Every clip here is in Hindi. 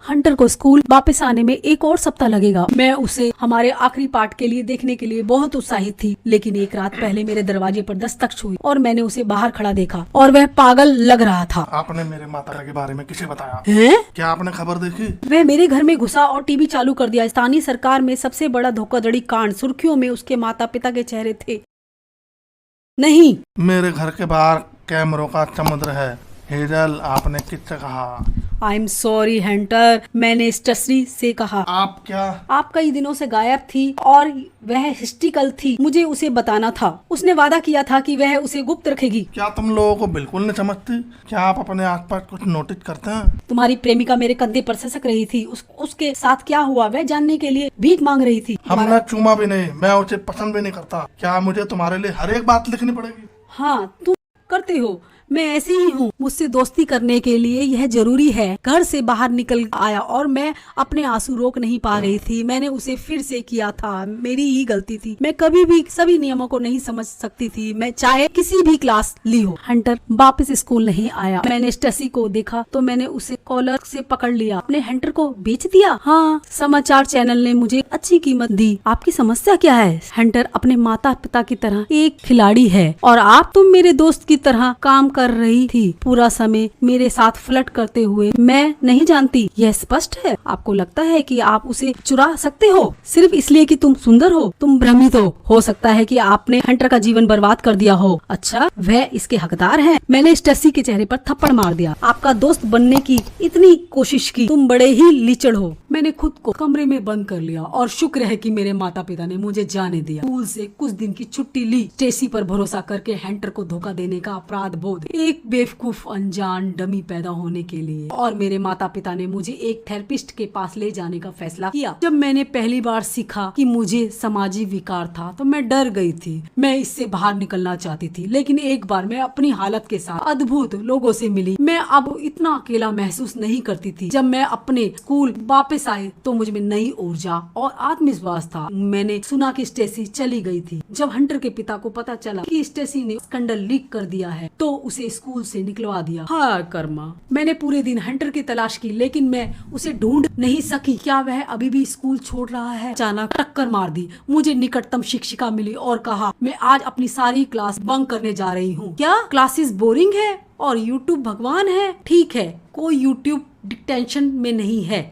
हंटर को स्कूल वापस आने में एक और सप्ताह लगेगा। मैं उसे हमारे आखिरी पार्ट के लिए देखने के लिए बहुत उत्साहित थी, लेकिन एक रात पहले मेरे दरवाजे पर दस्तक छुई और मैंने उसे बाहर खड़ा देखा और वह पागल लग रहा था। आपने मेरे माता के बारे में किसे बताया है? क्या आपने खबर देखी? वह मेरे घर में घुसा और टीवी चालू कर दिया। स्थानीय सरकार में सबसे बड़ा धोखाधड़ी कांड, सुर्खियों में उसके माता पिता के चेहरे थे। नहीं, मेरे घर के बाहर कैमरों का समुद्र है। हेजल, आपने किससे कहा? आई एम सॉरी हंटर, मैंने स्टसरी से कहा। आप क्या? आप कई दिनों से गायब थी और वह हिस्ट्रिकल थी। मुझे उसे बताना था। उसने वादा किया था कि वह उसे गुप्त रखेगी। क्या तुम लोगों को बिल्कुल नहीं समझती? क्या आप अपने आसपास कुछ नोटिस करते हैं? तुम्हारी प्रेमिका मेरे कंधे पर सिसक रही थी। उसके साथ क्या हुआ वह जानने के लिए भीख मांग रही थी। हमने चूमा भी नहीं, मैं उसे पसंद भी नहीं करता। क्या मुझे तुम्हारे लिए हर एक बात लिखनी पड़ेगी? हाँ, तुम करते हो, मैं ऐसी ही हूँ। मुझसे दोस्ती करने के लिए यह जरूरी है। घर से बाहर निकल आया और मैं अपने आंसू रोक नहीं पा रही थी। मैंने उसे फिर से किया था, मेरी ही गलती थी। मैं कभी भी सभी नियमों को नहीं समझ सकती थी, मैं चाहे किसी भी क्लास ली हो। हंटर वापस स्कूल नहीं आया। मैंने स्टेसी को देखा तो मैंने उसे कॉलर से पकड़ लिया। अपने हंटर को बेच दिया? हाँ, समाचार चैनल ने मुझे अच्छी कीमत दी। आपकी समस्या क्या है? हंटर अपने माता पिता की तरह एक खिलाड़ी है और आप तुम मेरे दोस्त की तरह काम कर रही थी। पूरा समय मेरे साथ फ्लर्ट करते हुए। मैं नहीं जानती, यह स्पष्ट है। आपको लगता है कि आप उसे चुरा सकते हो सिर्फ इसलिए कि तुम सुंदर हो? तुम भ्रमित हो सकता है कि आपने हंटर का जीवन बर्बाद कर दिया हो। अच्छा, वह इसके हकदार है। मैंने स्टेसी के चेहरे पर थप्पड़ मार दिया। आपका दोस्त बनने की इतनी कोशिश की, तुम बड़े ही लीचड़ हो। मैंने खुद को कमरे में बंद कर लिया और शुक्र है कि मेरे माता पिता ने मुझे जाने दिया। स्कूल से कुछ दिन की छुट्टी ली। स्टेसी पर भरोसा करके हंटर को धोखा देने का अपराध बोध, एक बेवकूफ अनजान डमी पैदा होने के लिए। और मेरे माता पिता ने मुझे एक थेरेपिस्ट के पास ले जाने का फैसला किया। जब मैंने पहली बार सीखा कि मुझे समाजी विकार था तो मैं डर गई थी। मैं इससे बाहर निकलना चाहती थी, लेकिन एक बार मैं अपनी हालत के साथ अद्भुत लोगों से मिली। मैं अब इतना अकेला महसूस नहीं करती थी। जब मैं अपने स्कूल वापस आई तो मुझ में नई ऊर्जा और आत्मविश्वास था। मैंने सुना कि स्टेसी चली गई थी। जब हंटर के पिता को पता चला कि स्टेसी ने स्कैंडल लीक कर दिया है तो उसे स्कूल से निकलवा दिया। हाय कर्मा। मैंने पूरे दिन हंटर की तलाश की, लेकिन मैं उसे ढूंढ नहीं सकी। क्या वह अभी भी स्कूल छोड़ रहा है? अचानक टक्कर मार दी। मुझे निकटतम शिक्षिका मिली और कहा, मैं आज अपनी सारी क्लास बंक करने जा रही हूँ। क्या क्लासेस बोरिंग है और यूट्यूब भगवान है? ठीक है, कोई यूट्यूब डिटेंशन में नहीं है।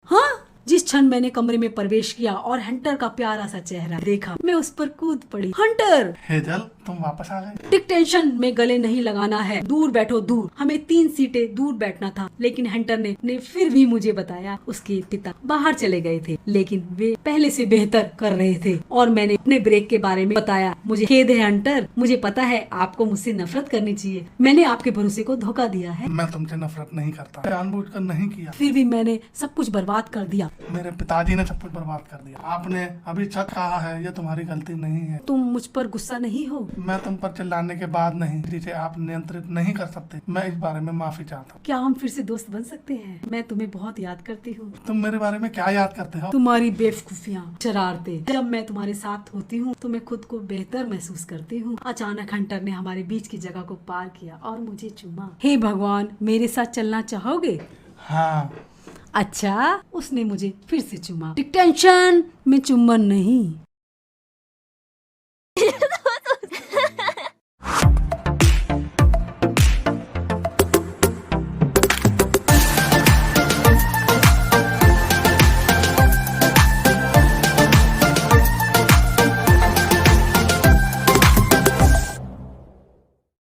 हाँ, जिस क्षण मैंने कमरे में प्रवेश किया और हंटर का प्यारा सा चेहरा देखा, मैं उस पर कूद पड़ी। हंटर! हेजल, तुम वापस आ गए? डिटेंशन में गले नहीं लगाना है। दूर बैठो, दूर। हमें 3 सीटें दूर बैठना था, लेकिन हंटर ने फिर भी मुझे बताया उसके पिता बाहर चले गए थे, लेकिन वे पहले से बेहतर कर रहे थे। और मैंने अपने ब्रेक के बारे में बताया। मुझे खेद है हंटर, मुझे पता है आपको मुझसे नफरत करनी चाहिए। मैंने आपके भरोसे को धोखा दिया है। मैं तुमसे नफरत नहीं करता, जानबूझकर नहीं किया। फिर भी मैंने सब कुछ बर्बाद कर दिया। मेरे पिताजी ने सब कुछ बर्बाद कर दिया। आपने अभी सच कहा है, यह तुम्हारी गलती नहीं है। तुम मुझ पर गुस्सा नहीं हो? मैं तुम पर चिल्लाने के बाद नहीं, जिसे आप नियंत्रित नहीं कर सकते। मैं इस बारे में माफी चाहता हूँ। क्या हम फिर से दोस्त बन सकते हैं? मैं तुम्हें बहुत याद करती हूँ। तुम मेरे बारे में क्या याद करते हो? तुम्हारी बेवकूफियाँ, शरारतें। जब मैं तुम्हारे साथ होती हूँ तो मैं खुद को बेहतर महसूस करती हूँ। अचानक हंटर ने हमारे बीच की जगह को पार किया और मुझे चूमा। हे भगवान, मेरे साथ चलना चाहोगे? हाँ। अच्छा, उसने मुझे फिर से चूमा। डिटेंशन में चुम्बन नहीं।